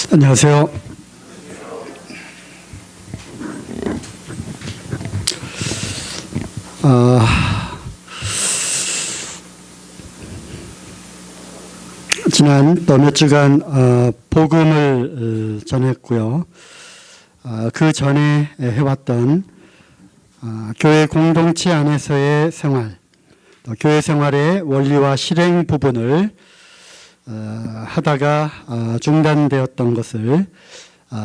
안녕하세요. 지난 몇 주간 복음을 전했고요. 그 전에 해왔던 교회 공동체 안에서의 생활, 또 교회 생활의 원리와 실행 부분을 하다가 중단되었던 것을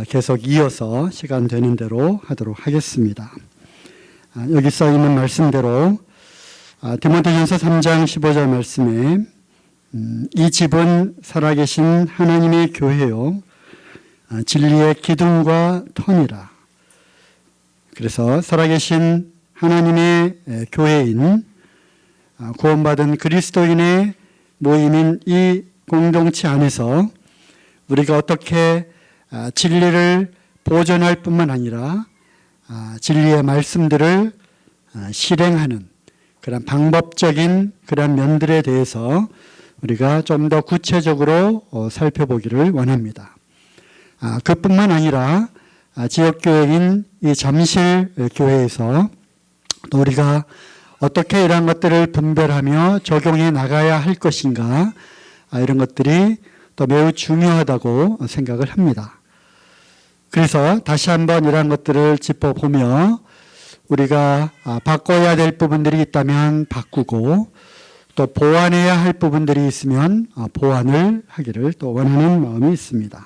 계속 이어서 시간 되는 대로 하도록 하겠습니다. 여기 써 있는 말씀대로 디모데전서 3장 15절 말씀에 이 집은 살아계신 하나님의 교회요 진리의 기둥과 터니라. 그래서 살아계신 하나님의 교회인 구원받은 그리스도인의 모임인 이 공동체 안에서 우리가 어떻게 진리를 보존할 뿐만 아니라 진리의 말씀들을 실행하는 그런 방법적인 그런 면들에 대해서 우리가 좀 더 구체적으로 살펴보기를 원합니다. 그뿐만 아니라 지역교회인 이 잠실교회에서 또 우리가 어떻게 이러한 것들을 분별하며 적용해 나가야 할 것인가, 이런 것들이 또 매우 중요하다고 생각을 합니다. 그래서 다시 한번 이러한 것들을 짚어보며 우리가 바꿔야 될 부분들이 있다면 바꾸고 또 보완해야 할 부분들이 있으면 보완을 하기를 또 원하는 마음이 있습니다.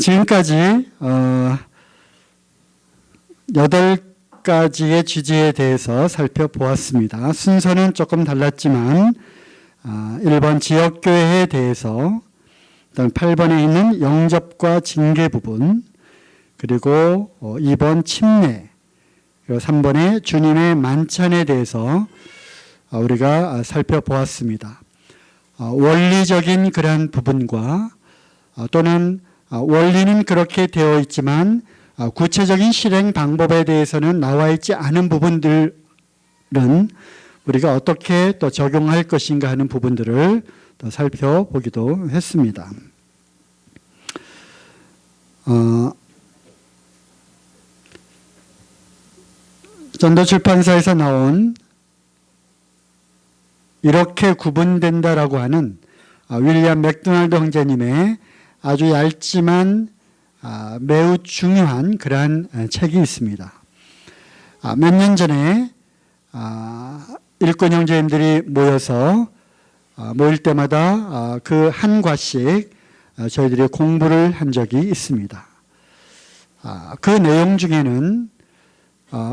지금까지 8가지의 주제에 대해서 살펴보았습니다. 순서는 조금 달랐지만 1번 지역교회에 대해서, 8번에 있는 영접과 징계 부분, 그리고 2번 침례, 그리고 3번에 주님의 만찬에 대해서 우리가 살펴보았습니다. 원리적인 그러한 부분과 또는 원리는 그렇게 되어 있지만 구체적인 실행 방법에 대해서는 나와 있지 않은 부분들은 우리가 어떻게 또 적용할 것인가 하는 부분들을 또 살펴보기도 했습니다. 전도출판사에서 나온 이렇게 구분된다라고 하는 윌리엄 맥도날드 형제님의 아주 얇지만 매우 중요한 그러한 책이 있습니다. 몇 년 전에 일꾼 형제님들이 모여서 모일 때마다 그 한 과씩 저희들이 공부를 한 적이 있습니다. 그 내용 중에는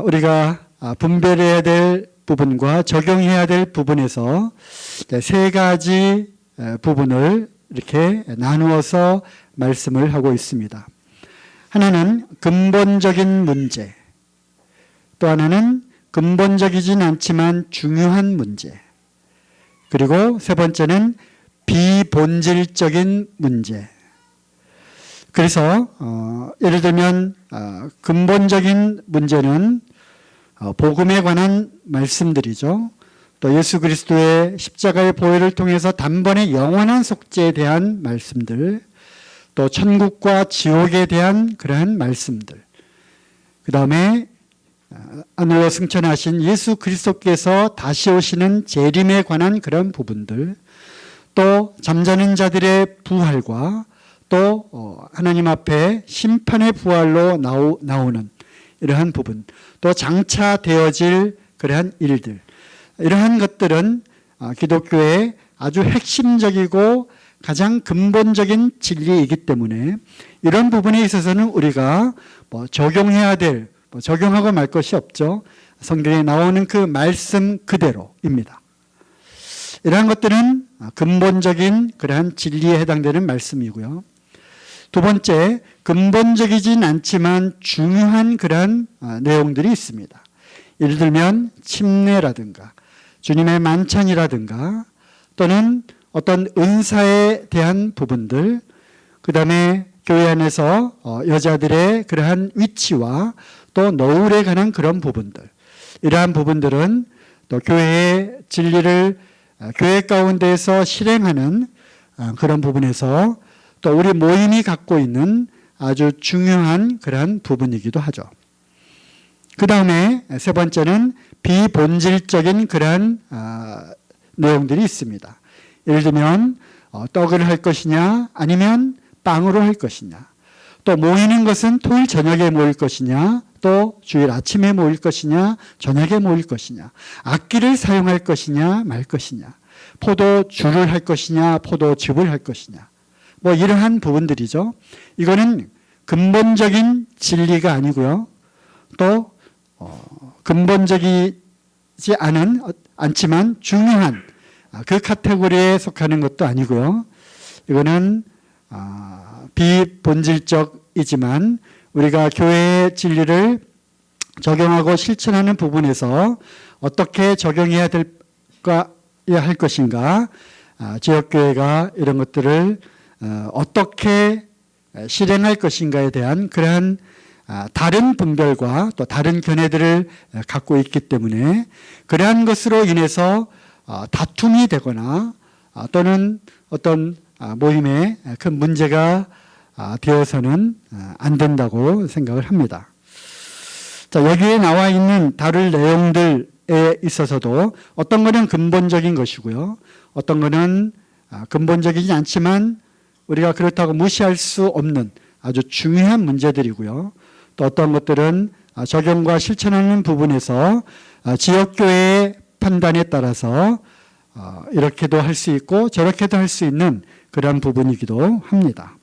우리가 분별해야 될 부분과 적용해야 될 부분에서 3가지 부분을 이렇게 나누어서 말씀을 하고 있습니다. 하나는 근본적인 문제, 또 하나는 근본적이진 않지만 중요한 문제, 그리고 3번째는 비본질적인 문제. 그래서 예를 들면 근본적인 문제는 복음에 관한 말씀들이죠. 또 예수 그리스도의 십자가의 보혈을 통해서 단번에 영원한 속죄에 대한 말씀들, 또 천국과 지옥에 대한 그러한 말씀들, 그 다음에 하늘로 승천하신 예수 그리스도께서 다시 오시는 재림에 관한 그런 부분들, 또 잠자는 자들의 부활과 또 하나님 앞에 심판의 부활로 나오는 이러한 부분, 또 장차 되어질 그러한 일들, 이러한 것들은 기독교의 아주 핵심적이고 가장 근본적인 진리이기 때문에 이런 부분에 있어서는 우리가 적용해야 될, 적용하고 말 것이 없죠. 성경에 나오는 그 말씀 그대로입니다. 이러한 것들은 근본적인 그러한 진리에 해당되는 말씀이고요. 두 번째, 근본적이진 않지만 중요한 그러한 내용들이 있습니다. 예를 들면 침례라든가 주님의 만찬이라든가 또는 어떤 은사에 대한 부분들, 그 다음에 교회 안에서 여자들의 그러한 위치와 또 노을에 관한 그런 부분들, 이러한 부분들은 또 교회의 진리를 교회 가운데에서 실행하는 그런 부분에서 또 우리 모임이 갖고 있는 아주 중요한 그러한 부분이기도 하죠. 그 다음에 세 번째는 비본질적인 그러한 내용들이 있습니다. 예를 들면 떡을 할 것이냐 아니면 빵으로 할 것이냐, 또 모이는 것은 토요일 저녁에 모일 것이냐 또 주일 아침에 모일 것이냐 저녁에 모일 것이냐, 악기를 사용할 것이냐 말 것이냐, 포도주를 할 것이냐 포도즙을 할 것이냐, 뭐 이러한 부분들이죠. 이거는 근본적인 진리가 아니고요. 또 근본적이지 않지만 중요한 그 카테고리에 속하는 것도 아니고요. 이거는 비본질적이지만 우리가 교회의 진리를 적용하고 실천하는 부분에서 어떻게 적용해야 할 것인가, 지역교회가 이런 것들을 어떻게 실행할 것인가에 대한 그러한 다른 분별과 또 다른 견해들을 갖고 있기 때문에 그러한 것으로 인해서 다툼이 되거나 또는 어떤 모임에 큰 문제가 되어서는 안 된다고 생각을 합니다. 자, 여기에 나와 있는 다룰 내용들에 있어서도 어떤 것은 근본적인 것이고요. 어떤 것은 근본적이지 않지만 우리가 그렇다고 무시할 수 없는 아주 중요한 문제들이고요. 또 어떤 것들은 적용과 실천하는 부분에서 지역교회의 판단에 따라서 이렇게도 할 수 있고 저렇게도 할 수 있는 그런 부분이기도 합니다.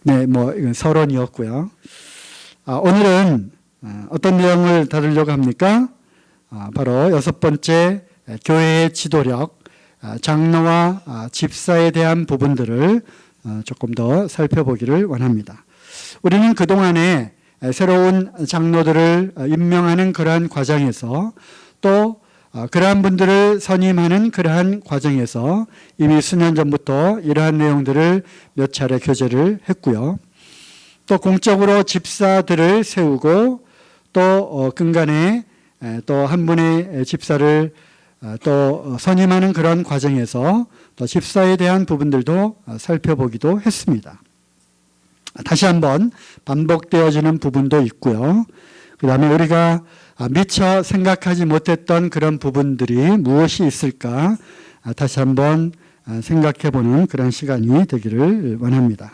네, 뭐 이건 서론이었고요. 오늘은 어떤 내용을 다루려고 합니까? 바로 여섯 번째, 교회의 지도력, 장로와 집사에 대한 부분들을 조금 더 살펴보기를 원합니다. 우리는 그동안에 새로운 장로들을 임명하는 그러한 과정에서 또 그러한 분들을 선임하는 그러한 과정에서 이미 수년 전부터 이러한 내용들을 몇 차례 교제를 했고요. 또 공적으로 집사들을 세우고 또 근간에 또 한 분의 집사를 또 선임하는 그런 과정에서 또 집사에 대한 부분들도 살펴보기도 했습니다. 다시 한번 반복되어지는 부분도 있고요. 그 다음에 우리가 미처 생각하지 못했던 그런 부분들이 무엇이 있을까 다시 한번 생각해보는 그런 시간이 되기를 원합니다.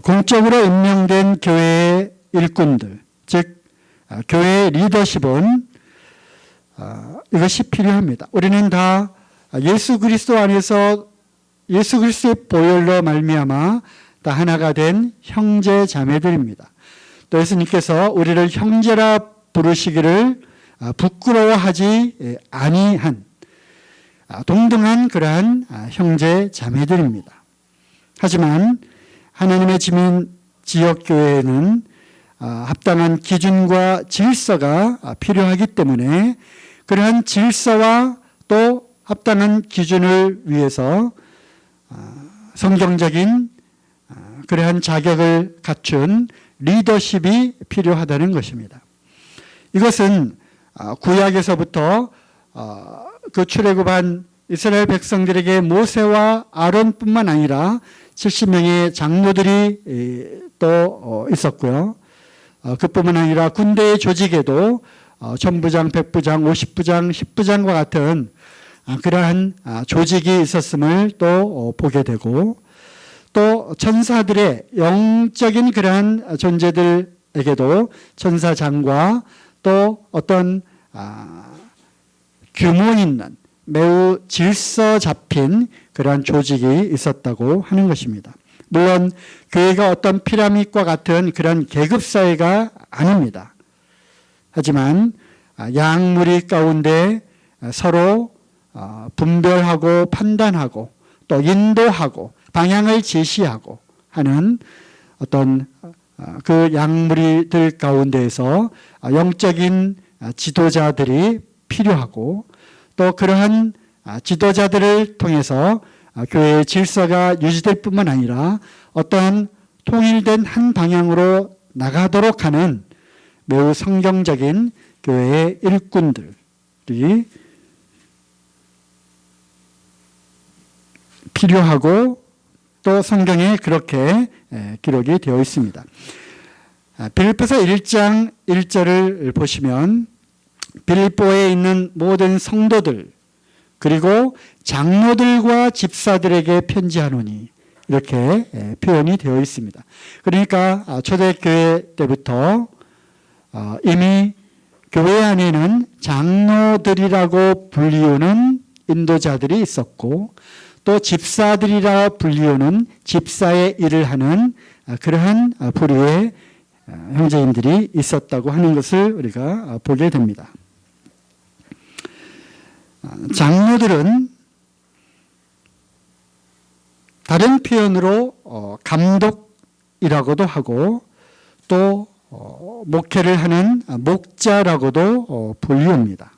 공적으로 임명된 교회의 일꾼들, 즉 교회의 리더십은 이것이 필요합니다. 우리는 다 예수 그리스도 안에서 예수 그리스도의 보혈로 말미암아 다 하나가 된 형제 자매들입니다. 또 예수님께서 우리를 형제라 부르시기를 부끄러워하지 아니한 동등한 그러한 형제 자매들입니다. 하지만 하나님의 지민 지역교회에는 합당한 기준과 질서가 필요하기 때문에 그러한 질서와 또 합당한 기준을 위해서 성경적인 그러한 자격을 갖춘 리더십이 필요하다는 것입니다. 이것은 구약에서부터 그 출애굽한 이스라엘 백성들에게 모세와 아론뿐만 아니라 70명의 장로들이 또 있었고요. 그뿐만 아니라 군대의 조직에도 천부장, 백부장, 50부장, 10부장과 같은 그러한 조직이 있었음을 또 보게 되고, 또 천사들의 영적인 그러한 존재들에게도 천사장과 또 어떤 규모 있는 매우 질서 잡힌 그러한 조직이 있었다고 하는 것입니다. 물론 교회가 어떤 피라밋과 같은 그런 계급사회가 아닙니다. 하지만 양무리 가운데 서로 분별하고 판단하고 또 인도하고 방향을 제시하고 하는 어떤 그 양무리들 가운데에서 영적인 지도자들이 필요하고, 또 그러한 지도자들을 통해서 교회의 질서가 유지될 뿐만 아니라 어떠한 통일된 한 방향으로 나가도록 하는 매우 성경적인 교회의 일꾼들이 필요하고 또 성경에 그렇게 기록이 되어 있습니다. 빌립보서 1장 1절을 보시면 빌립보에 있는 모든 성도들 그리고 장로들과 집사들에게 편지하노니 이렇게 표현이 되어 있습니다. 그러니까 초대교회 때부터 이미 교회 안에는 장로들이라고 불리우는 인도자들이 있었고 또 집사들이라 불리우는 집사의 일을 하는 그러한 부류의 형제인들이 있었다고 하는 것을 우리가 보게 됩니다. 장로들은 다른 표현으로 감독이라고도 하고 또 목회를 하는 목자라고도 불리웁니다.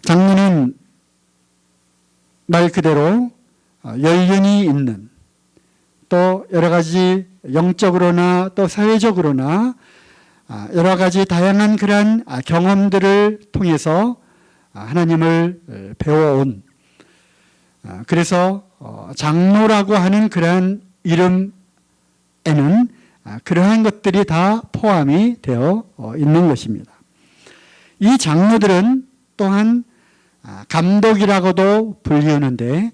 장로는 말 그대로 연륜이 있는 또 여러 가지 영적으로나 또 사회적으로나 여러 가지 다양한 그러한 경험들을 통해서 하나님을 배워온 그래서 장로라고 하는 그러한 이름에는 그러한 것들이 다 포함이 되어 있는 것입니다. 이 장로들은 또한 감독이라고도 불리우는데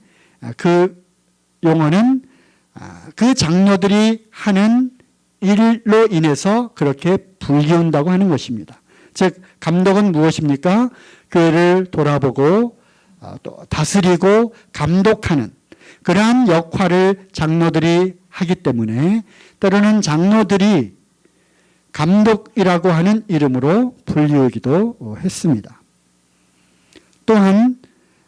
그 용어는 그 장로들이 하는 일로 인해서 그렇게 불리운다고 하는 것입니다. 즉 감독은 무엇입니까? 교회를 돌아보고 또 다스리고 감독하는 그러한 역할을 장로들이 하기 때문에 때로는 장로들이 감독이라고 하는 이름으로 불리우기도 했습니다. 또한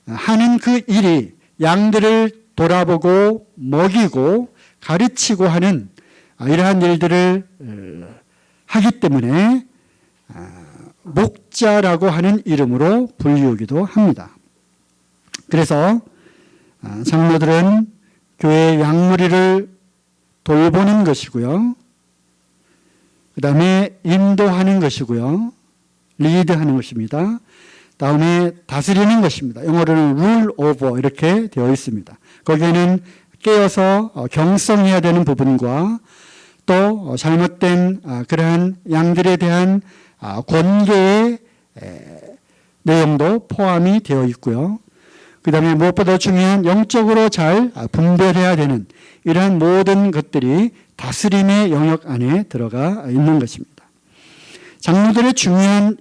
하는 그 일이 양들을 돌아보고 먹이고 가르치고 하는 이러한 일들을 하기 때문에 목자라고 하는 이름으로 불리우기도 합니다. 그래서 장로들은 교회의 양무리를 돌보는 것이고요. 그 다음에 인도하는 것이고요. 리드하는 것입니다. 다음에 다스리는 것입니다. 영어로는 rule over 이렇게 되어 있습니다. 거기에는 깨어서 경성해야 되는 부분과 또 잘못된 그러한 양들에 대한 권계의 내용도 포함이 되어 있고요. 그 다음에 무엇보다 중요한 영적으로 잘 분별해야 되는 이러한 모든 것들이 다스림의 영역 안에 들어가 있는 것입니다. 장로들의 중요한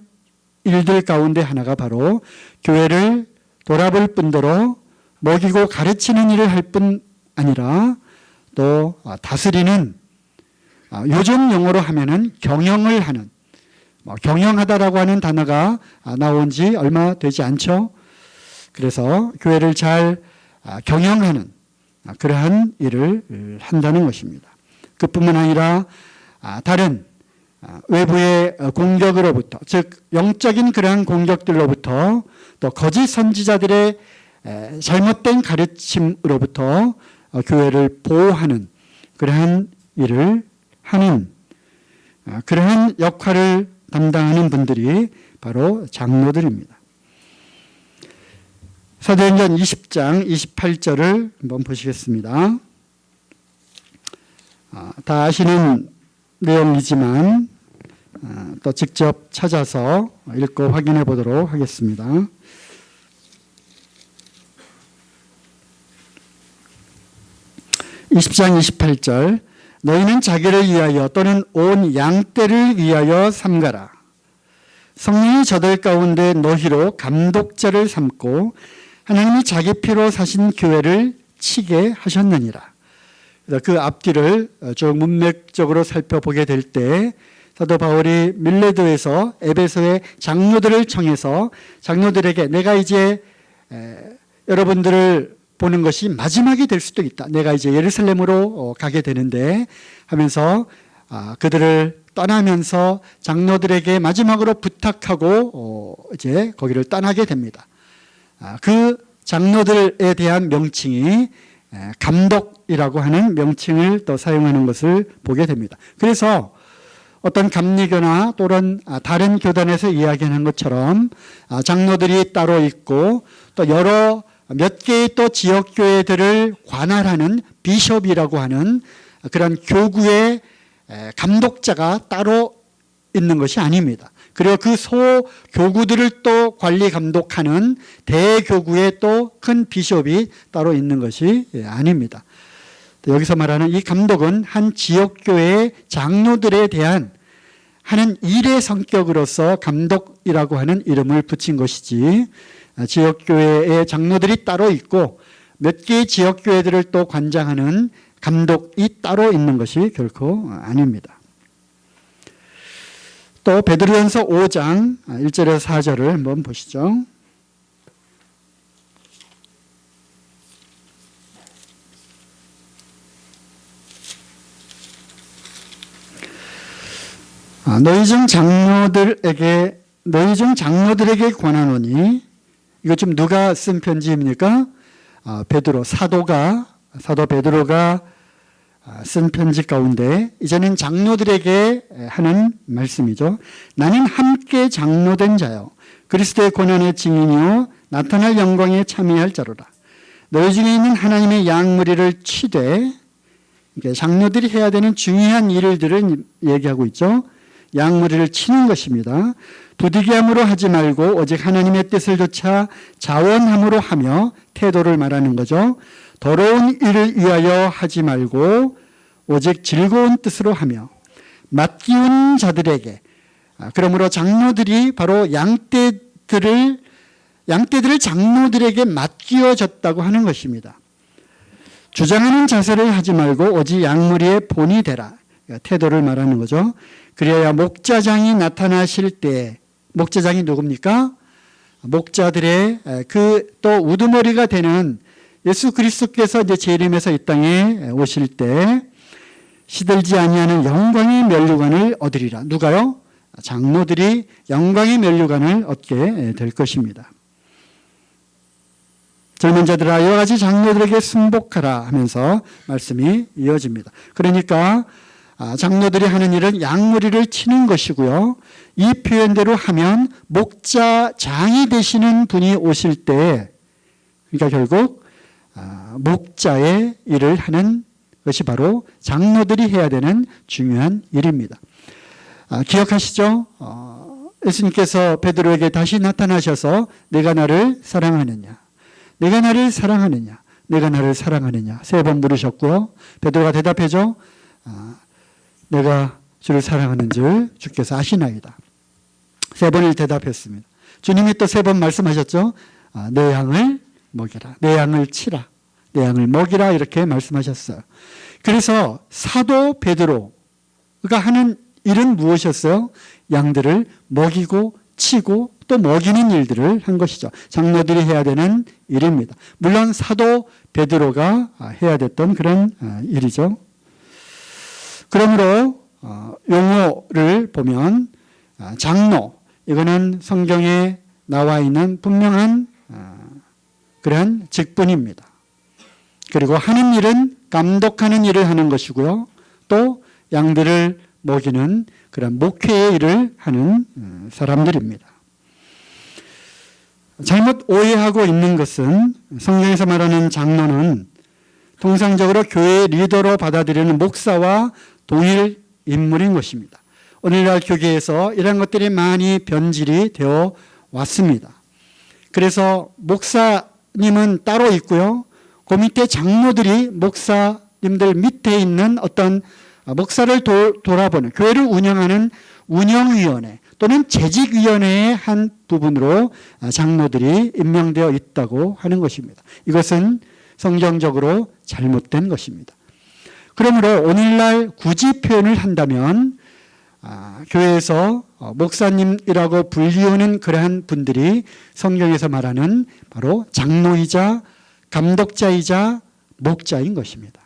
일들 가운데 하나가 바로 교회를 돌아볼 뿐더러 먹이고 가르치는 일을 할 뿐 아니라 또 다스리는 요즘 용어로 하면은 경영을 하는 경영하다라고 하는 단어가 나온 지 얼마 되지 않죠. 그래서 교회를 잘 경영하는 그러한 일을 한다는 것입니다. 그뿐만 아니라 다른 외부의 공격으로부터 즉 영적인 그러한 공격들로부터 또 거짓 선지자들의 잘못된 가르침으로부터 교회를 보호하는 그러한 일을 하는 그러한 역할을 담당하는 분들이 바로 장로들입니다. 사도행전 20장 28절을 한번 보시겠습니다. 다 아시는 내용이지만 또 직접 찾아서 읽고 확인해 보도록 하겠습니다. 20장 28절 너희는 자기를 위하여 또는 온 양떼를 위하여 삼가라. 성령이 저들 가운데 너희로 감독자를 삼고 하나님이 자기 피로 사신 교회를 치게 하셨느니라. 그 앞뒤를 쭉 문맥적으로 살펴보게 될 때 사도 바울이 밀레도에서 에베소의 장로들을 청해서 장로들에게 내가 이제 여러분들을 보는 것이 마지막이 될 수도 있다. 내가 이제 예루살렘으로 가게 되는데 하면서 그들을 떠나면서 장로들에게 마지막으로 부탁하고 이제 거기를 떠나게 됩니다. 그 장로들에 대한 명칭이 감독이라고 하는 명칭을 또 사용하는 것을 보게 됩니다. 그래서 어떤 감리교나 또는 다른 교단에서 이야기하는 것처럼 장로들이 따로 있고 또 여러 몇 개의 또 지역교회들을 관할하는 비숍이라고 하는 그런 교구의 감독자가 따로 있는 것이 아닙니다. 그리고 그 소교구들을 또 관리 감독하는 대교구의 또 큰 비숍이 따로 있는 것이 아닙니다. 여기서 말하는 이 감독은 한 지역교회의 장로들에 대한 하는 일의 성격으로서 감독이라고 하는 이름을 붙인 것이지, 지역교회의 장로들이 따로 있고 몇 개의 지역교회들을 또 관장하는 감독이 따로 있는 것이 결코 아닙니다. 또 베드로전서 5장 1절에서 4절을 한번 보시죠. 너희 중 장로들에게 권하노니, 이거 좀 누가 쓴 편지입니까? 베드로, 사도 베드로가 쓴 편지 가운데 이제는 장로들에게 하는 말씀이죠. 나는 함께 장로된 자요, 그리스도의 고난의 증인이요 나타날 영광에 참여할 자로라. 너희 중에 있는 하나님의 양무리를 치되, 장로들이 해야 되는 중요한 일들을 얘기하고 있죠. 양무리를 치는 것입니다. 부득이함으로 하지 말고 오직 하나님의 뜻을 조차 자원함으로 하며, 태도를 말하는 거죠. 더러운 일을 위하여 하지 말고 오직 즐거운 뜻으로 하며, 맡기운 자들에게, 그러므로 장로들이 바로 양떼들을 장로들에게 맡기어졌다고 하는 것입니다. 주장하는 자세를 하지 말고 오직 양무리의 본이 되라. 태도를 말하는 거죠. 그래야 목자장이 나타나실 때, 목자장이 누굽니까? 목자들의 또 우두머리가 되는 예수 그리스도께서 이제 재림해서 이 땅에 오실 때 시들지 아니하는 영광의 면류관을 얻으리라. 누가요? 장로들이 영광의 면류관을 얻게 될 것입니다. 젊은 자들아 이와 같이 장로들에게 순복하라 하면서 말씀이 이어집니다. 그러니까 장로들이 하는 일은 양무리를 치는 것이고요. 이 표현대로 하면 목자장이 되시는 분이 오실 때, 그러니까 결국 목자의 일을 하는 것이 바로 장로들이 해야 되는 중요한 일입니다. 기억하시죠? 예수님께서 베드로에게 다시 나타나셔서 내가 나를 사랑하느냐, 내가 나를 사랑하느냐, 내가 나를 사랑하느냐 3번 물으셨고요. 베드로가 대답하죠. 내가 주를 사랑하는 줄 주께서 아시나이다. 3번을 대답했습니다. 주님이 또 3번 말씀하셨죠. 내 양을 먹이라, 내 양을 치라, 내 양을 먹이라, 이렇게 말씀하셨어요. 그래서 사도 베드로가 하는 일은 무엇이었어요? 양들을 먹이고 치고 또 먹이는 일들을 한 것이죠. 장로들이 해야 되는 일입니다. 물론 사도 베드로가 해야 됐던 그런 일이죠. 그러므로 용어를 보면 장로, 이거는 성경에 나와 있는 분명한 그러한 직분입니다. 그리고 하는 일은 감독하는 일을 하는 것이고요. 또 양들을 먹이는 그런 목회의 일을 하는 사람들입니다. 잘못 오해하고 있는 것은 성경에서 말하는 장로는 통상적으로 교회의 리더로 받아들이는 목사와 동일 인물인 것입니다. 오늘날 교계에서 이런 것들이 많이 변질이 되어 왔습니다. 그래서 목사님은 따로 있고요. 그 밑에 장로들이 목사님들 밑에 있는 어떤 목사를 돌아보는, 교회를 운영하는 운영위원회 또는 재직위원회의 한 부분으로 장로들이 임명되어 있다고 하는 것입니다. 이것은 성경적으로 잘못된 것입니다. 그러므로 오늘날 굳이 표현을 한다면 교회에서 목사님이라고 불리우는 그러한 분들이 성경에서 말하는 바로 장로이자 감독자이자 목자인 것입니다.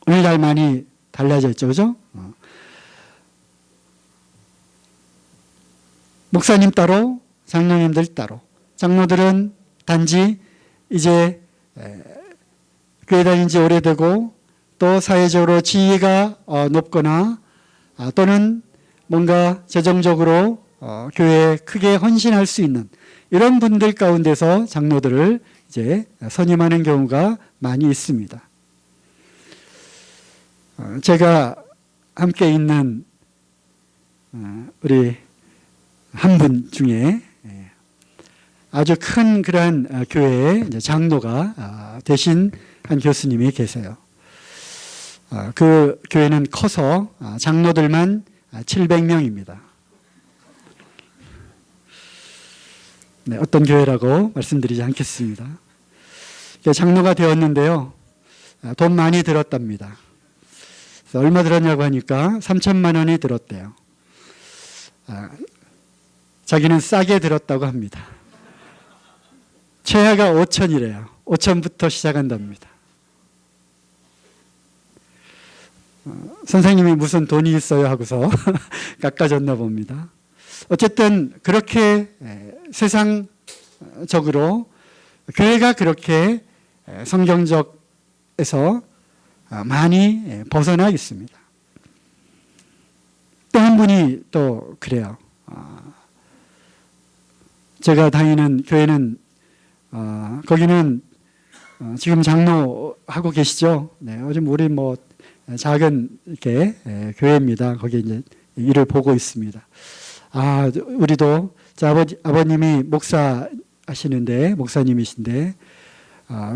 오늘날 많이 달라져 있죠, 그죠? 목사님 따로, 장로님들 따로. 장로들은 단지 이제 교회 다닌 지 오래되고 또 사회적으로 지위가 높거나 또는 뭔가 재정적으로 교회에 크게 헌신할 수 있는 이런 분들 가운데서 장로들을 이제 선임하는 경우가 많이 있습니다. 제가 함께 있는 우리 한 분 중에 아주 큰 그러한 교회의 장로가 되신 한 교수님이 계세요. 그 교회는 커서 장로들만 700명입니다. 네, 어떤 교회라고 말씀드리지 않겠습니다. 장로가 되었는데요. 돈 많이 들었답니다. 얼마 들었냐고 하니까 3천만 원이 들었대요. 자기는 싸게 들었다고 합니다. 최하가 5천이래요. 5천부터 시작한답니다. 선생님이 무슨 돈이 있어요 하고서 깎아줬나 봅니다. 어쨌든 그렇게 세상적으로 교회가 그렇게 성경적에서 많이 벗어나 있습니다. 또 한 분이 또 그래요. 제가 다니는 교회는 거기는 지금 장로하고 계시죠? 네, 요즘 우리 뭐 작은 이렇게 교회입니다. 거기 이제 일을 보고 있습니다. 우리도 아버님이 목사님이신데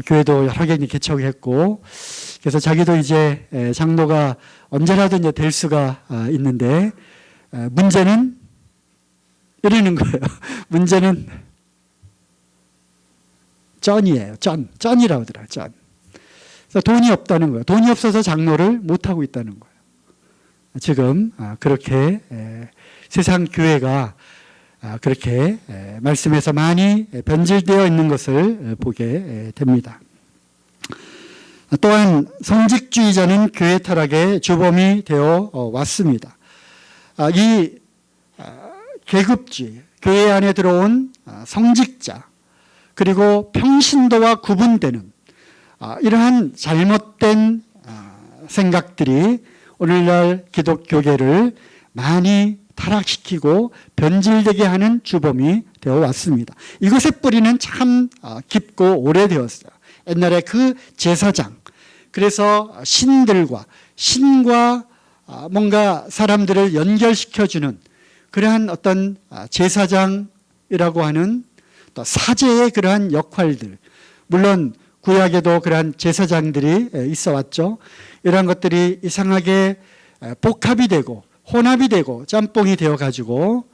교회도 여러 개 개척했고, 그래서 자기도 이제 장로가 언제라도 이제 될 수가 있는데, 문제는 이러는 거예요. 문제는 쩐이에요. 쩐이라고 하더라고요. 쩐. 그래서 돈이 없다는 거예요. 돈이 없어서 장로를 못하고 있다는 거예요. 지금 그렇게 세상 교회가 그렇게 말씀에서 많이 변질되어 있는 것을 보게 됩니다. 또한 성직주의자는 교회 타락의 주범이 되어 왔습니다. 이 계급주의, 교회 안에 들어온 성직자, 그리고 평신도와 구분되는 이러한 잘못된 생각들이 오늘날 기독교계를 많이 타락시키고 변질되게 하는 주범이 되어 왔습니다. 이것의 뿌리는 참 깊고 오래되었어요. 옛날에 그 제사장, 그래서 신과 뭔가 사람들을 연결시켜주는 그러한 어떤 제사장이라고 하는 또 사제의 그러한 역할들, 물론 구약에도 그러한 제사장들이 있어 왔죠. 이러한 것들이 이상하게 복합이 되고 혼합이 되고 짬뽕이 되어 가지고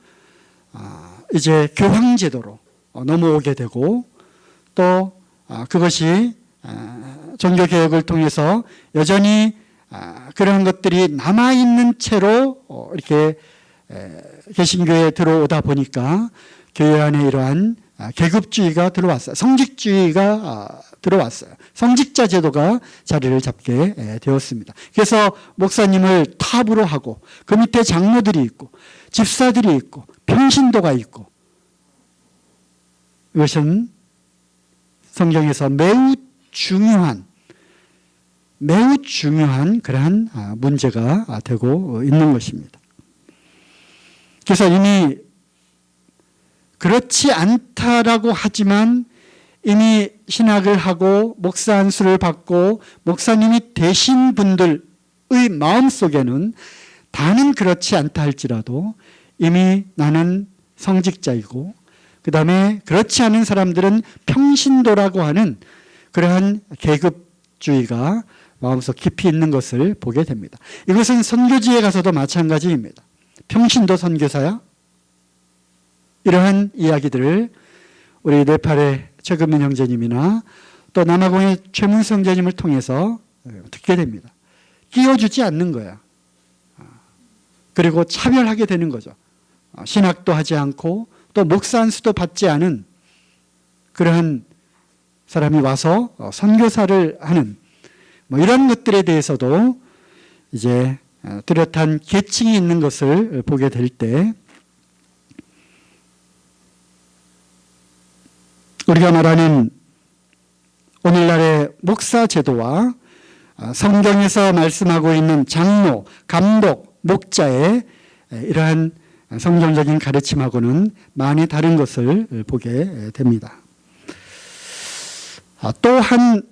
이제 교황제도로 넘어오게 되고, 또 그것이 종교개혁을 통해서 여전히 그런 것들이 남아있는 채로 이렇게 개신교에 들어오다 보니까 교회 안에 이러한 계급주의가 들어왔어요. 성직주의가 들어왔어요. 성직자 제도가 자리를 잡게 되었습니다. 그래서 목사님을 탑으로 하고 그 밑에 장로들이 있고 집사들이 있고 평신도가 있고, 이것은 성경에서 매우 중요한 그러한 문제가 되고 있는 것입니다. 그래서 이미 그렇지 않다라고 하지만 이미 신학을 하고 목사 안수를 받고 목사님이 되신 분들의 마음속에는 다는 그렇지 않다 할지라도 이미 나는 성직자이고, 그 다음에 그렇지 않은 사람들은 평신도라고 하는 그러한 계급주의가 마음속 깊이 있는 것을 보게 됩니다. 이것은 선교지에 가서도 마찬가지입니다. 평신도 선교사야? 이러한 이야기들을 우리 네팔의 최금민 형제님이나 또 남아공의 최문성 형제님을 통해서 듣게 됩니다. 끼워주지 않는 거야. 그리고 차별하게 되는 거죠. 신학도 하지 않고 또 목사 안수도 받지 않은 그러한 사람이 와서 선교사를 하는 이런 것들에 대해서도 이제 뚜렷한 계층이 있는 것을 보게 될 때, 우리가 말하는 오늘날의 목사 제도와 성경에서 말씀하고 있는 장로, 감독, 목자의 이러한 성경적인 가르침하고는 많이 다른 것을 보게 됩니다. 또 한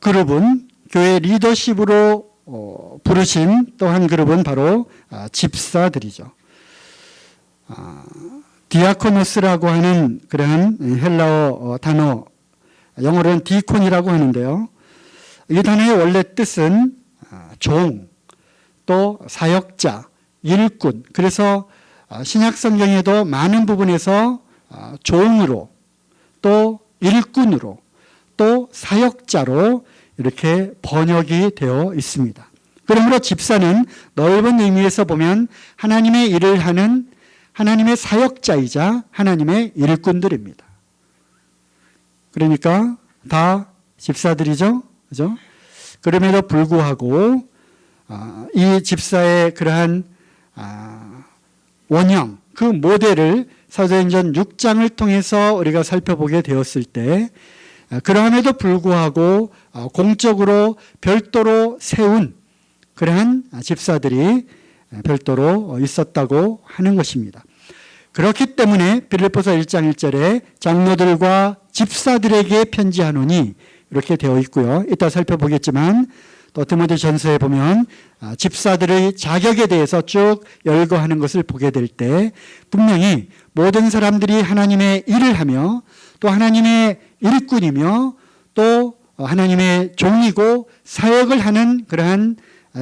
그룹은 교회 리더십으로 부르신 또 한 그룹은 바로 집사들이죠. 디아코노스라고 하는 그러한 헬라어 단어, 영어로는 디콘이라고 하는데요. 이 단어의 원래 뜻은 종, 또 사역자, 일꾼. 그래서 신약 성경에도 많은 부분에서 종으로, 또 일꾼으로, 또 사역자로 이렇게 번역이 되어 있습니다. 그러므로 집사는 넓은 의미에서 보면 하나님의 일을 하는 하나님의 사역자이자 하나님의 일꾼들입니다. 그러니까 다 집사들이죠. 그죠? 그럼에도 불구하고 이 집사의 그러한 원형, 그 모델을 사도행전 6장을 통해서 우리가 살펴보게 되었을 때 그럼에도 불구하고 공적으로 별도로 세운 그러한 집사들이 별도로 있었다고 하는 것입니다. 그렇기 때문에 빌립보서 1장 1절에 장로들과 집사들에게 편지하노니 이렇게 되어 있고요. 이따 살펴보겠지만 또 디모데전서에 보면 집사들의 자격에 대해서 쭉 열거하는 것을 보게 될 때 분명히 모든 사람들이 하나님의 일을 하며 또 하나님의 일꾼이며 또 하나님의 종이고 사역을 하는 그러한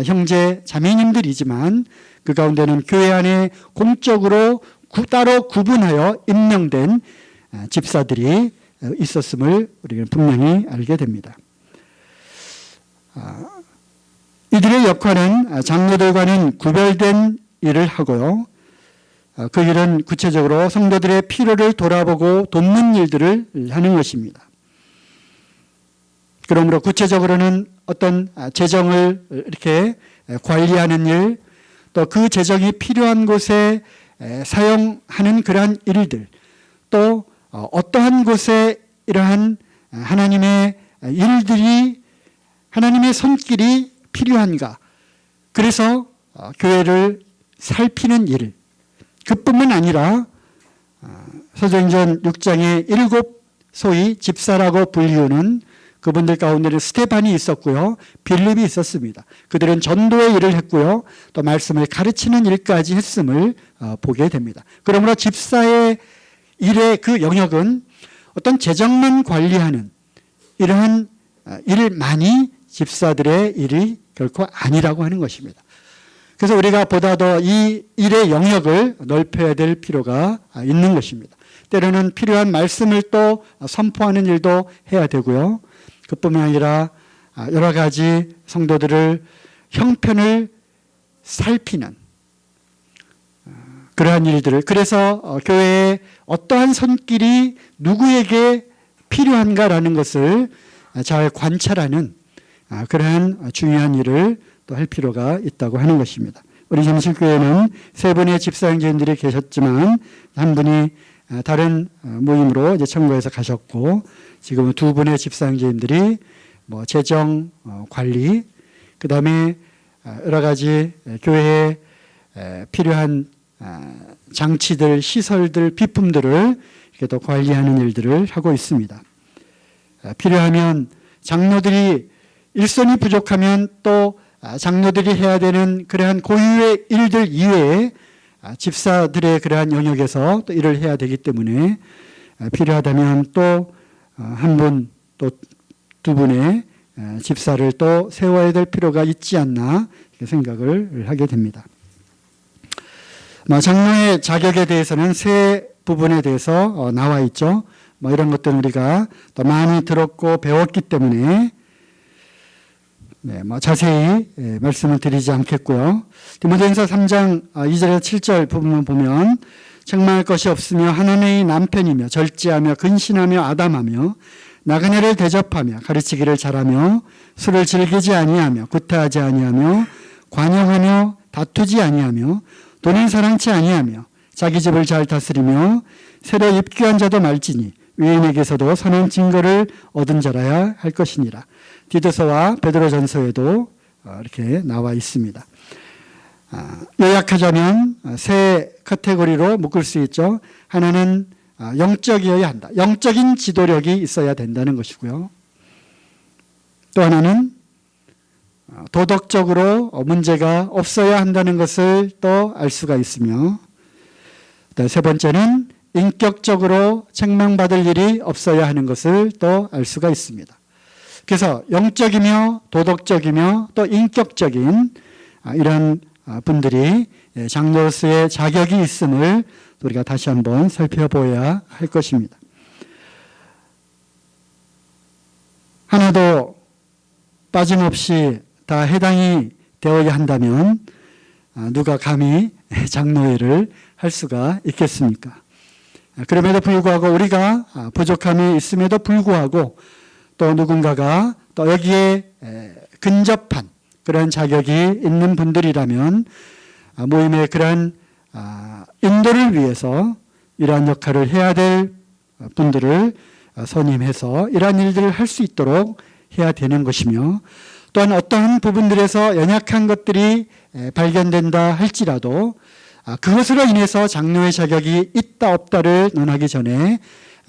형제 자매님들이지만 그 가운데는 교회 안에 공적으로 따로 구분하여 임명된 집사들이 있었음을 우리는 분명히 알게 됩니다. 이들의 역할은 장로들과는 구별된 일을 하고요. 그 일은 구체적으로 성도들의 필요를 돌아보고 돕는 일들을 하는 것입니다. 그러므로 구체적으로는 어떤 재정을 이렇게 관리하는 일, 또 그 재정이 필요한 곳에 사용하는 그러한 일들, 또 어떠한 곳에 이러한 하나님의 일들이 하나님의 손길이 필요한가, 그래서 교회를 살피는 일, 그뿐만 아니라 사도행전 6장에 7 소위 집사라고 불리우는 그분들 가운데는 스테반이 있었고요. 빌립이 있었습니다. 그들은 전도의 일을 했고요. 또 말씀을 가르치는 일까지 했음을 보게 됩니다. 그러므로 집사의 일의 그 영역은 어떤 재정만 관리하는 이러한 일만이 집사들의 일이 결코 아니라고 하는 것입니다. 그래서 우리가 보다 더 이 일의 영역을 넓혀야 될 필요가 있는 것입니다. 때로는 필요한 말씀을 또 선포하는 일도 해야 되고요. 그뿐만 아니라 여러 가지 성도들을 형편을 살피는 그러한 일들을, 그래서 교회에 어떠한 손길이 누구에게 필요한가라는 것을 잘 관찰하는 그러한 중요한 일을 또 할 필요가 있다고 하는 것입니다. 우리 잠실교회는 세 분의 집사 형제님들이 계셨지만 한 분이 다른 모임으로 이제 천거에서 가셨고, 지금은 두 분의 집사 형제님들이 재정 관리, 그 다음에 여러 가지 교회에 필요한 장치들, 시설들, 비품들을 이렇게 또 관리하는 일들을 하고 있습니다. 필요하면 장로들이 일손이 부족하면 또 장로들이 해야 되는 그러한 고유의 일들 이외에 집사들의 그러한 영역에서 또 일을 해야 되기 때문에 필요하다면 또 한 분, 또 두 분의 집사를 또 세워야 될 필요가 있지 않나 이렇게 생각을 하게 됩니다. 장로의 자격에 대해서는 세 부분에 대해서 나와 있죠. 이런 것들은 우리가 또 많이 들었고 배웠기 때문에 자세히 말씀을 드리지 않겠고요. 디모데전서 3장 2절에서 7절 부분만 보면 책망할 것이 없으며 하나님의 남편이며 절제하며 근신하며 아담하며 나그네를 대접하며 가르치기를 잘하며 술을 즐기지 아니하며 구타하지 아니하며 관용하며 다투지 아니하며 돈은 사랑치 아니하며 자기 집을 잘 다스리며 새로 입교한 자도 말지니 외인에게서도 선한 증거를 얻은 자라야 할 것이니라. 디도서와 베드로전서에도 이렇게 나와 있습니다. 요약하자면 세 카테고리로 묶을 수 있죠. 하나는 영적이어야 한다. 영적인 지도력이 있어야 된다는 것이고요. 또 하나는 도덕적으로 문제가 없어야 한다는 것을 또 알 수가 있으며, 또 세 번째는 인격적으로 책망받을 일이 없어야 하는 것을 또 알 수가 있습니다. 그래서 영적이며 도덕적이며 또 인격적인 이런 분들이 장로로서의 자격이 있음을 우리가 다시 한번 살펴보아야 할 것입니다. 하나도 빠짐없이 다 해당이 되어야 한다면 누가 감히 장로회를 할 수가 있겠습니까? 그럼에도 불구하고 우리가 부족함이 있음에도 불구하고 또 누군가가 또 여기에 근접한 그런 자격이 있는 분들이라면 모임의 그러한 인도를 위해서 이러한 역할을 해야 될 분들을 선임해서 이러한 일들을 할 수 있도록 해야 되는 것이며, 또한 어떠한 부분들에서 연약한 것들이 발견된다 할지라도 그것으로 인해서 장로의 자격이 있다 없다를 논하기 전에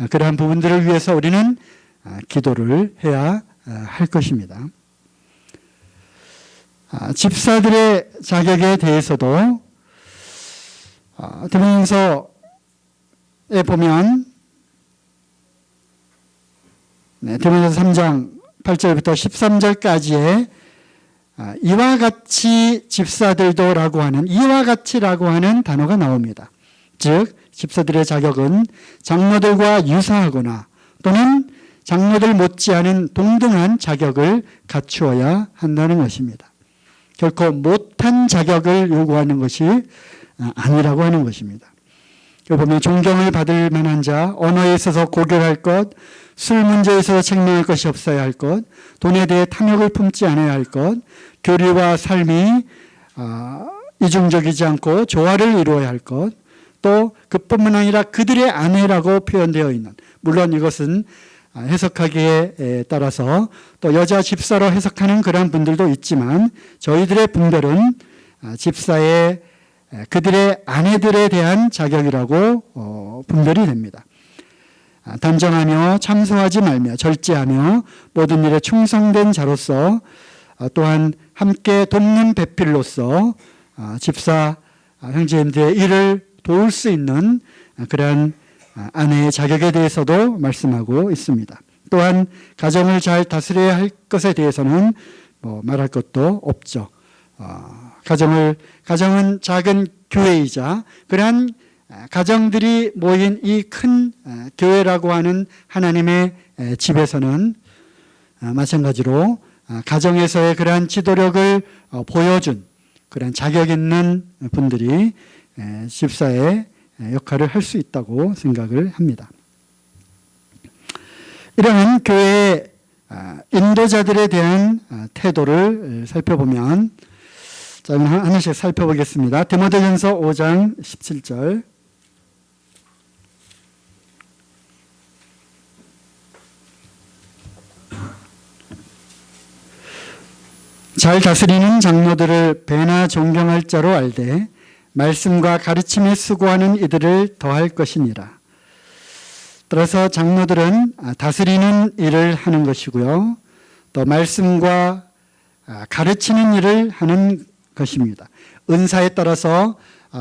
그러한 부분들을 위해서 우리는 기도를 해야 할 것입니다. 집사들의 자격에 대해서도 디모데전서에 보면 디모데전서 3장 8절부터 13절까지에 이와 같이 집사들도 라고 하는, 이와 같이라고 하는 단어가 나옵니다. 즉 집사들의 자격은 장로들과 유사하거나 또는 장로들 못지않은 동등한 자격을 갖추어야 한다는 것입니다. 결코 못한 자격을 요구하는 것이 아니라고 하는 것입니다. 여기 보면 존경을 받을 만한 자, 언어에 있어서 고결할 것, 술 문제에 있어서 책망할 것이 없어야 할 것, 돈에 대해 탐욕을 품지 않아야 할 것, 교리와 삶이 이중적이지 않고 조화를 이루어야 할 것, 또 그뿐만 아니라 그들의 아내라고 표현되어 있는, 물론 이것은 해석하기에 따라서 또 여자 집사로 해석하는 그런 분들도 있지만 저희들의 분별은 집사의 그들의 아내들에 대한 자격이라고 분별이 됩니다. 단정하며 참소하지 말며 절제하며 모든 일에 충성된 자로서 또한 함께 돕는 배필로서 집사 형제님들의 일을 도울 수 있는 그러한 아내의 자격에 대해서도 말씀하고 있습니다. 또한 가정을 잘 다스려야 할 것에 대해서는 말할 것도 없죠. 가정은 작은 교회이자 그러한 가정들이 모인 이 큰 교회라고 하는 하나님의 집에서는 마찬가지로 가정에서의 그러한 지도력을 보여준 그러한 자격 있는 분들이 집사의 역할을 할 수 있다고 생각을 합니다. 이러한 교회의 인도자들에 대한 태도를 살펴보면, 자, 하나씩 살펴보겠습니다. 디모데전서 5장 17절. 잘 다스리는 장로들을 배나 존경할 자로 알되 말씀과 가르침에 수고하는 이들을 더할 것이니라. 따라서 장로들은 다스리는 일을 하는 것이고요, 또 말씀과 가르치는 일을 하는 것입니다. 은사에 따라서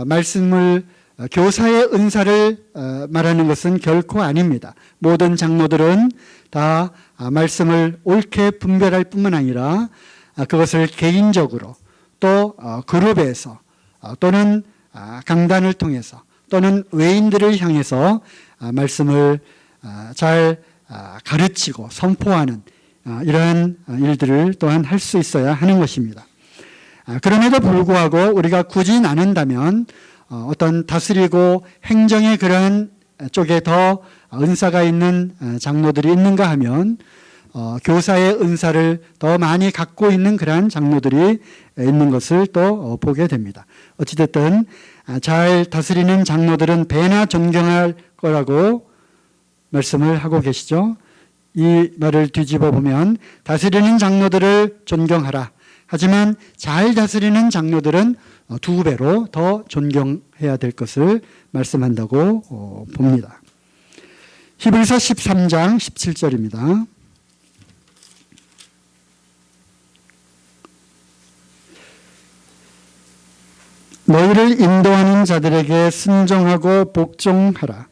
말씀을, 교사의 은사를 말하는 것은 결코 아닙니다. 모든 장로들은 다 말씀을 옳게 분별할 뿐만 아니라 그것을 개인적으로 또 그룹에서 또는 강단을 통해서 또는 외인들을 향해서 말씀을 잘 가르치고 선포하는 이러한 일들을 또한 할 수 있어야 하는 것입니다. 그럼에도 불구하고 우리가 굳이 나눈다면 어떤 다스리고 행정의 그러한 쪽에 더 은사가 있는 장로들이 있는가 하면 교사의 은사를 더 많이 갖고 있는 그러한 장로들이 있는 것을 또 보게 됩니다. 어찌됐든 잘 다스리는 장로들은 배나 존경할 거라고 말씀을 하고 계시죠. 이 말을 뒤집어 보면 다스리는 장로들을 존경하라. 하지만 잘 다스리는 장로들은 2배로 더 존경해야 될 것을 말씀한다고 봅니다. 히브리서 13장 17절입니다. 너희를 인도하는 자들에게 순종하고 복종하라.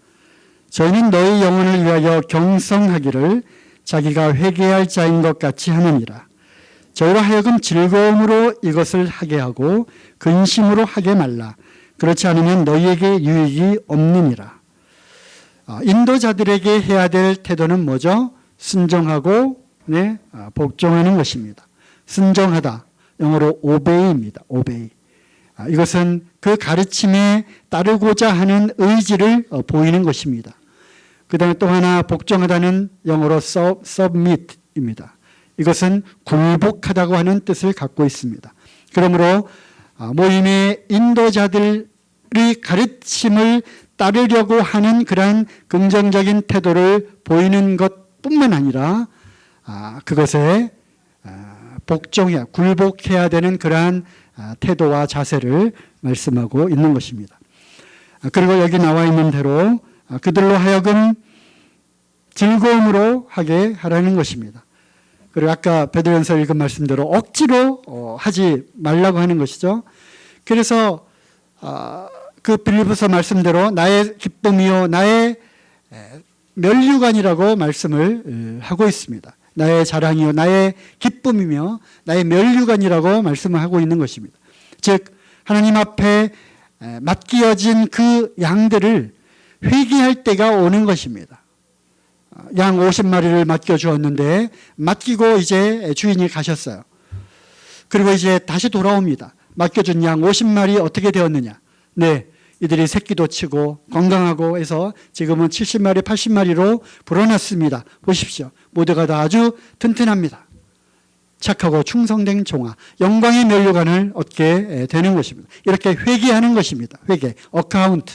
저희는 너희 영혼을 위하여 경성하기를 자기가 회개할 자인 것 같이 하느니라. 저희로 하여금 즐거움으로 이것을 하게 하고 근심으로 하게 말라. 그렇지 않으면 너희에게 유익이 없느니라. 인도자들에게 해야 될 태도는 뭐죠? 순종하고 복종하는 것입니다. 순종하다, 영어로 obey입니다. obey. 이것은 그 가르침에 따르고자 하는 의지를 보이는 것입니다. 그 다음에 또 하나 복종하다는 영어로 submit입니다. 이것은 굴복하다고 하는 뜻을 갖고 있습니다. 그러므로 모임의 인도자들의 가르침을 따르려고 하는 그러한 긍정적인 태도를 보이는 것뿐만 아니라 그것에 복종해야, 굴복해야 되는 그러한 태도와 자세를 말씀하고 있는 것입니다. 그리고 여기 나와 있는 대로 그들로 하여금 즐거움으로 하게 하라는 것입니다. 그리고 아까 베드로전서 읽은 말씀대로 억지로 하지 말라고 하는 것이죠. 그래서 그 빌립보서 말씀대로 나의 기쁨이요 나의 면류관이라고 말씀을 하고 있습니다. 나의 자랑이요 나의 기쁨이며 나의 면류관이라고 말씀을 하고 있는 것입니다. 즉 하나님 앞에 맡겨진 그 양들을 회개할 때가 오는 것입니다. 양 50마리를 맡겨주었는데 맡기고 이제 주인이 가셨어요. 그리고 이제 다시 돌아옵니다. 맡겨준 양 50마리 어떻게 되었느냐? 네, 이들이 새끼도 치고 건강하고 해서 지금은 70마리, 80마리로 불어났습니다. 보십시오. 모두가 다 아주 튼튼합니다. 착하고 충성된 종아, 영광의 면류관을 얻게 되는 것입니다. 이렇게 회개하는 것입니다. 회개, 어카운트.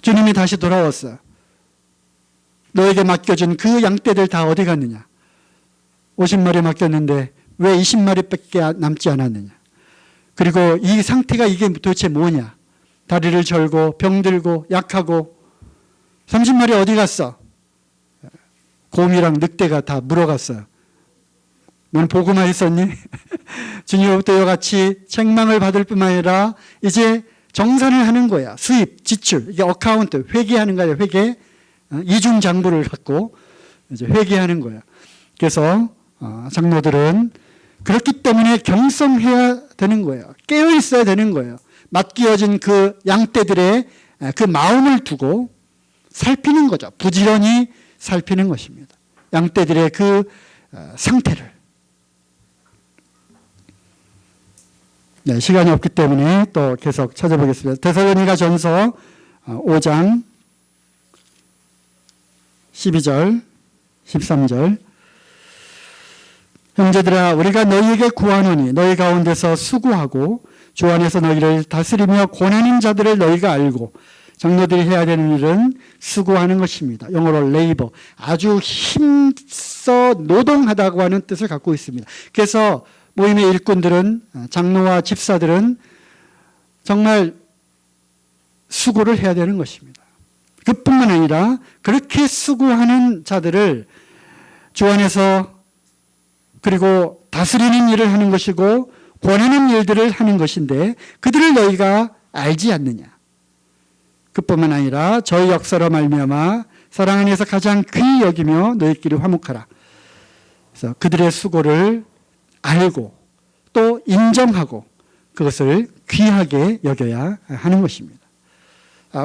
주님이 다시 돌아왔어요. 너에게 맡겨준 그 양떼들 다 어디 갔느냐? 50마리 맡겼는데 왜 20마리밖에 남지 않았느냐? 그리고 이 상태가 이게 도대체 뭐냐? 다리를 절고 병들고 약하고 30마리 어디 갔어? 곰이랑 늑대가 다 물어갔어요. 너는 보고만 있었니? 주님으로부터 이와 같이 책망을 받을 뿐만 아니라 이제 정산을 하는 거야. 수입, 지출, 이게 어카운트, 회계하는 거야. 회계, 이중 장부를 갖고 이제 회계하는 거야. 그래서 장로들은 그렇기 때문에 경성해야 되는 거예요. 깨어 있어야 되는 거예요. 맡겨진 그 양떼들의 그 마음을 두고 살피는 거죠. 부지런히 살피는 것입니다. 양떼들의 그 상태를. 네, 시간이 없기 때문에 또 계속 찾아보겠습니다. 데살로니가 전서 5장 12절, 13절. 형제들아, 우리가 너희에게 구하노니 너희 가운데서 수고하고 주 안에서 너희를 다스리며 권하는 자들을 너희가 알고, 장로들이 해야 되는 일은 수고하는 것입니다. 영어로 레이버, 아주 힘써 노동하다고 하는 뜻을 갖고 있습니다. 그래서 모임의 일꾼들은, 장로와 집사들은 정말 수고를 해야 되는 것입니다. 그뿐만 아니라 그렇게 수고하는 자들을 주 안에서 그리고 다스리는 일을 하는 것이고 권하는 일들을 하는 것인데 그들을 너희가 알지 않느냐. 그뿐만 아니라 저희 역사로 말미암아 사랑 안에서 가장 귀히 여기며 너희끼리 화목하라. 그래서 그들의 수고를 알고 또 인정하고 그것을 귀하게 여겨야 하는 것입니다.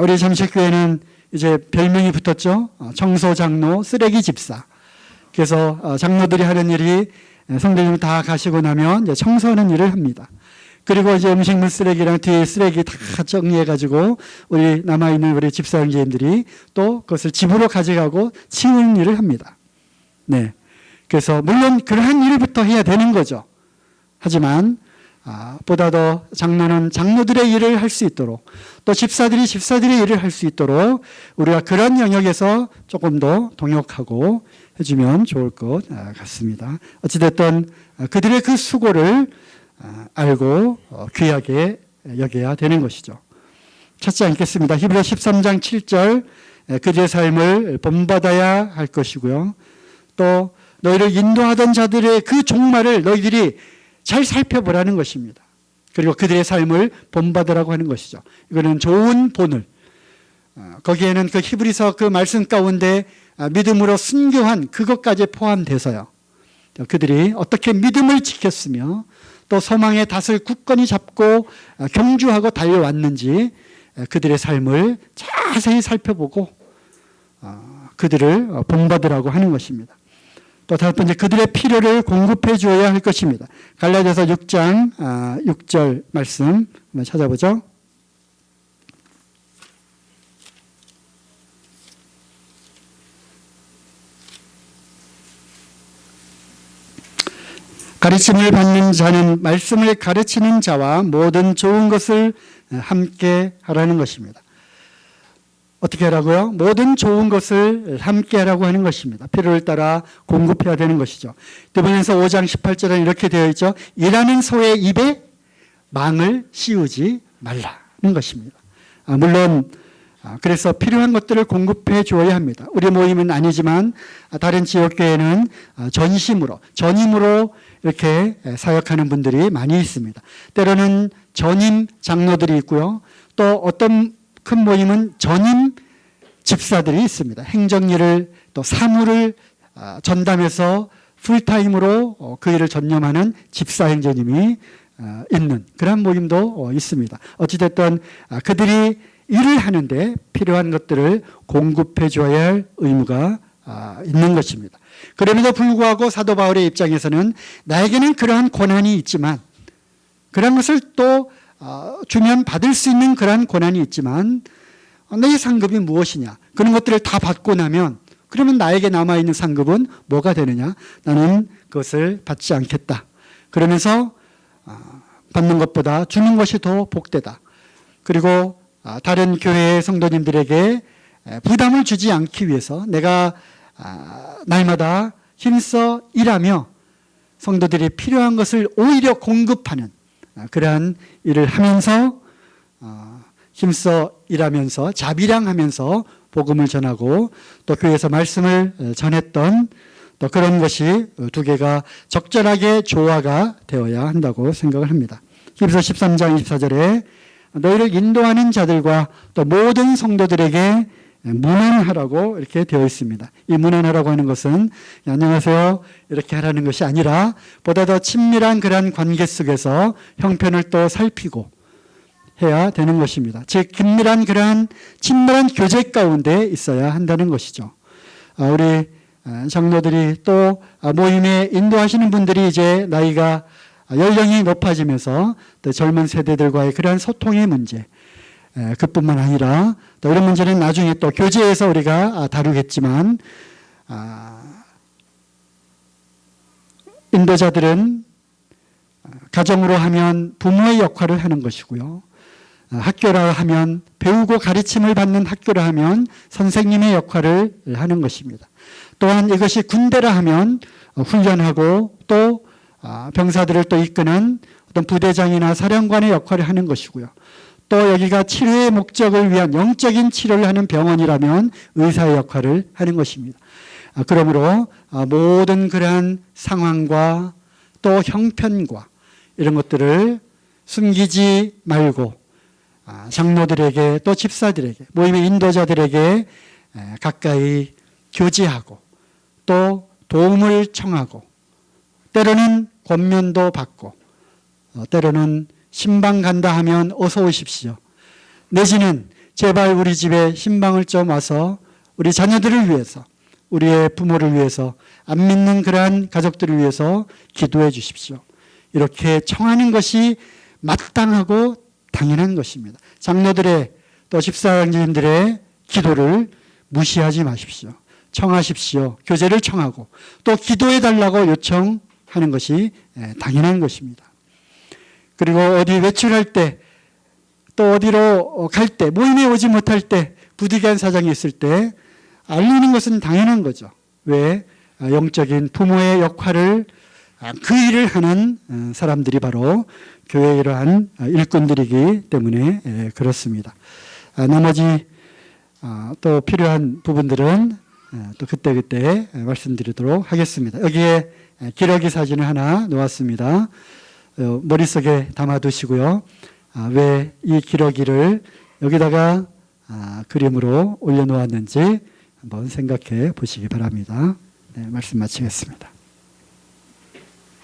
우리 잠실교회는 이제 별명이 붙었죠. 청소장로, 쓰레기 집사. 그래서 장로들이 하는 일이 성도님 다 가시고 나면 이제 청소하는 일을 합니다. 그리고 이제 음식물 쓰레기랑 뒤에 쓰레기 다 정리해가지고 우리 남아있는 우리 집사 형제님들이 또 그것을 집으로 가져가고 치우는 일을 합니다. 네. 그래서 물론 그러한 일부터 해야 되는 거죠. 하지만 보다 더 장로는 장로들의 일을 할 수 있도록 또 집사들이 집사들의 일을 할 수 있도록 우리가 그런 영역에서 조금 더 동역하고 해주면 좋을 것 같습니다. 어찌됐든 그들의 그 수고를 알고 귀하게 여겨야 되는 것이죠. 찾지 않겠습니다. 히브리서 13장 7절 그들의 삶을 본받아야 할 것이고요. 또 너희를 인도하던 자들의 그 종말을 너희들이 잘 살펴보라는 것입니다. 그리고 그들의 삶을 본받으라고 하는 것이죠. 이거는 좋은 본을, 거기에는 그 히브리서 그 말씀 가운데 믿음으로 순교한 그것까지 포함돼서요. 그들이 어떻게 믿음을 지켰으며 또 소망의 닷을 굳건히 잡고 경주하고 달려왔는지 그들의 삶을 자세히 살펴보고 그들을 본받으라고 하는 것입니다. 또 다섯 번째, 그들의 필요를 공급해 주어야 할 것입니다. 갈라디아서 6장 6절 말씀 한번 찾아보죠. 가르침을 받는 자는 말씀을 가르치는 자와 모든 좋은 것을 함께 하라는 것입니다. 어떻게 하라고요? 모든 좋은 것을 함께 하라고 하는 것입니다. 필요를 따라 공급해야 되는 것이죠. 디모데전서 5장 18절에 이렇게 되어 있죠. 일하는 소의 입에 망을 씌우지 말라는 것입니다. 물론 그래서 필요한 것들을 공급해 주어야 합니다. 우리 모임은 아니지만 다른 지역교회는 전임으로 이렇게 사역하는 분들이 많이 있습니다. 때로는 전임 장로들이 있고요. 또 어떤 큰 모임은 전임 집사들이 있습니다. 행정일을 또 사무를 전담해서 풀타임으로 그 일을 전념하는 집사 행정님이 있는 그런 모임도 있습니다. 어찌됐든 그들이 일을 하는데 필요한 것들을 공급해 줘야 할 의무가 있는 것입니다. 그럼에도 불구하고 사도 바울의 입장에서는 나에게는 그러한 권한이 있지만 그런 것을 또 주면 받을 수 있는 그러한 권한이 있지만 내 상급이 무엇이냐? 그런 것들을 다 받고 나면 그러면 나에게 남아있는 상급은 뭐가 되느냐? 나는 그것을 받지 않겠다. 그러면서 받는 것보다 주는 것이 더 복되다. 그리고 다른 교회의 성도님들에게 부담을 주지 않기 위해서 내가 날마다 힘써 일하며 성도들이 필요한 것을 오히려 공급하는 그러한 일을 하면서 힘써 일하면서 자비량하면서 복음을 전하고 또 교회에서 말씀을 전했던 또 그런 것이 두 개가 적절하게 조화가 되어야 한다고 생각을 합니다. 히브리서 13장 24절에 너희를 인도하는 자들과 또 모든 성도들에게 문안하라고 이렇게 되어 있습니다. 이 문안하라고 하는 것은 안녕하세요 이렇게 하라는 것이 아니라 보다 더 친밀한 그런 관계 속에서 형편을 또 살피고 해야 되는 것입니다. 즉 긴밀한 그러한 친밀한 교제 가운데 있어야 한다는 것이죠. 우리 장로들이 또 모임에 인도하시는 분들이 이제 나이가 연령이 높아지면서 또 젊은 세대들과의 그러한 소통의 문제 그뿐만 아니라 또 이런 문제는 나중에 또 교제에서 우리가 다루겠지만 인도자들은 가정으로 하면 부모의 역할을 하는 것이고요. 학교라 하면 배우고 가르침을 받는 학교라 하면 선생님의 역할을 하는 것입니다. 또한 이것이 군대라 하면 훈련하고 또 병사들을 또 이끄는 어떤 부대장이나 사령관의 역할을 하는 것이고요. 또 여기가 치료의 목적을 위한 영적인 치료를 하는 병원이라면 의사의 역할을 하는 것입니다. 그러므로 모든 그러한 상황과 또 형편과 이런 것들을 숨기지 말고 장로들에게 또 집사들에게 모임의 인도자들에게 가까이 교제하고 또 도움을 청하고 때로는 권면도 받고 때로는 신방 간다 하면 어서 오십시오. 내지는 제발 우리 집에 신방을 좀 와서 우리 자녀들을 위해서 우리의 부모를 위해서 안 믿는 그러한 가족들을 위해서 기도해 주십시오. 이렇게 청하는 것이 마땅하고 당연한 것입니다. 장로들의 또 집사님들의 기도를 무시하지 마십시오. 청하십시오. 교제를 청하고 또 기도해 달라고 요청하는 것이 당연한 것입니다. 그리고 어디 외출할 때 또 어디로 갈 때 모임에 오지 못할 때 부득이한 사정이 있을 때 알리는 것은 당연한 거죠. 왜? 영적인 부모의 역할을 그 일을 하는 사람들이 바로 교회의 이러한 일꾼들이기 때문에 그렇습니다. 나머지 또 필요한 부분들은 또 그때그때 말씀드리도록 하겠습니다. 여기에 기러기 사진을 하나 놓았습니다. 머릿속에 담아두시고요. 왜 이 기러기를 여기다가 그림으로 올려놓았는지 한번 생각해 보시기 바랍니다. 네, 말씀 마치겠습니다.